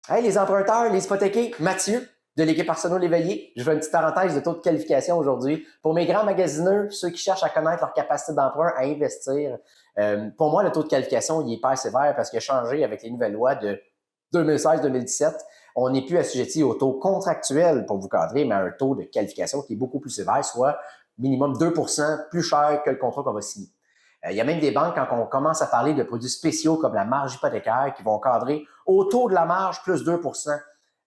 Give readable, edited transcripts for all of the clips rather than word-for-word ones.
Hey, les emprunteurs, les hypothéqués, Mathieu de l'équipe Arsenault Léveillé. Je fais une petite parenthèse de taux de qualification aujourd'hui. Pour mes grands magasineux, ceux qui cherchent à connaître leur capacité d'emprunt, à investir, pour moi, le taux de qualification, il est hyper sévère parce qu'il a changé avec les nouvelles lois de 2016-2017. On n'est plus assujetti au taux contractuel pour vous cadrer, mais à un taux de qualification qui est beaucoup plus sévère, soit minimum 2% plus cher que le contrat qu'on va signer. Il y a même des banques, quand on commence à parler de produits spéciaux comme la marge hypothécaire, qui vont cadrer autour de la marge plus 2%.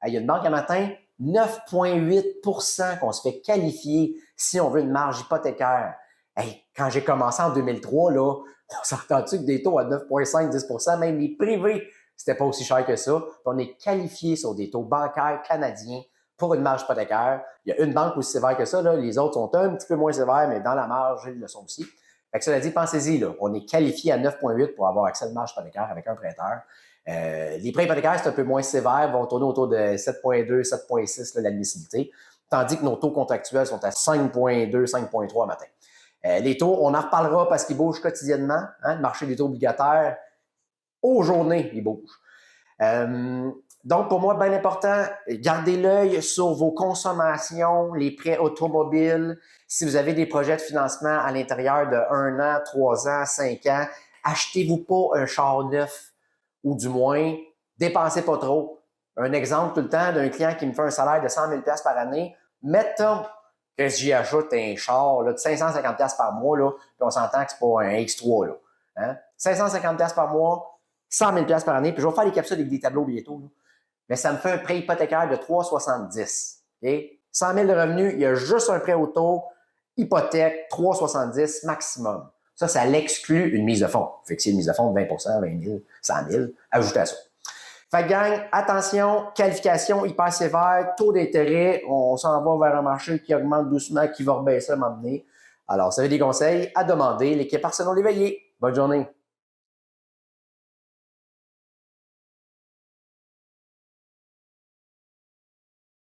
Il y a une banque un matin, 9,8% qu'on se fait qualifier si on veut une marge hypothécaire. Hey, quand j'ai commencé en 2003, là, on s'entend-tu que des taux à 9,5-10%, même les privés, c'était pas aussi cher que ça. Puis on est qualifié sur des taux bancaires canadiens pour une marge hypothécaire. Il y a une banque aussi sévère que ça, là. Les autres sont un petit peu moins sévères, mais dans la marge, ils le sont aussi. Fait que cela dit, pensez-y, là, on est qualifié à 9,8 pour avoir accès à une marge hypothécaire avec un prêteur. Les prêts hypothécaires, c'est un peu moins sévère, vont tourner autour de 7,2, 7,6 l'admissibilité, tandis que nos taux contractuels sont à 5,2, 5,3 matin. Les taux, on en reparlera parce qu'ils bougent quotidiennement. Hein, le marché des taux obligataires, aux journées, il bouge. Donc, pour moi, bien important, gardez l'œil sur vos consommations, les prêts automobiles. Si vous avez des projets de financement à l'intérieur de 1 an, 3 ans, 5 ans, achetez-vous pas un char neuf ou du moins, dépensez pas trop. Un exemple tout le temps d'un client qui me fait un salaire de 100 000 $ par année. Mettons que j'y ajoute un char là, de 550 $ par mois, là, puis on s'entend que c'est pas un X3. Là, hein? 550 $ par mois, 100 000 $ par année, puis je vais faire les capsules avec des tableaux bientôt. Là. Mais ça me fait un prêt hypothécaire de 3,70. Okay? 100 000 de revenus, il y a juste un prêt auto, hypothèque, 3,70 maximum. Ça l'exclut une mise de fonds. Fait que c'est une mise de fonds de 20 20 000, 100 000, ajoutez à ça. Fait que gang, attention, qualification hyper sévère, taux d'intérêt, on s'en va vers un marché qui augmente doucement, qui va rebaisser à un moment donné. Alors, si vous avez des conseils à demander, l'équipe Arsenault Léveillé. Bonne journée.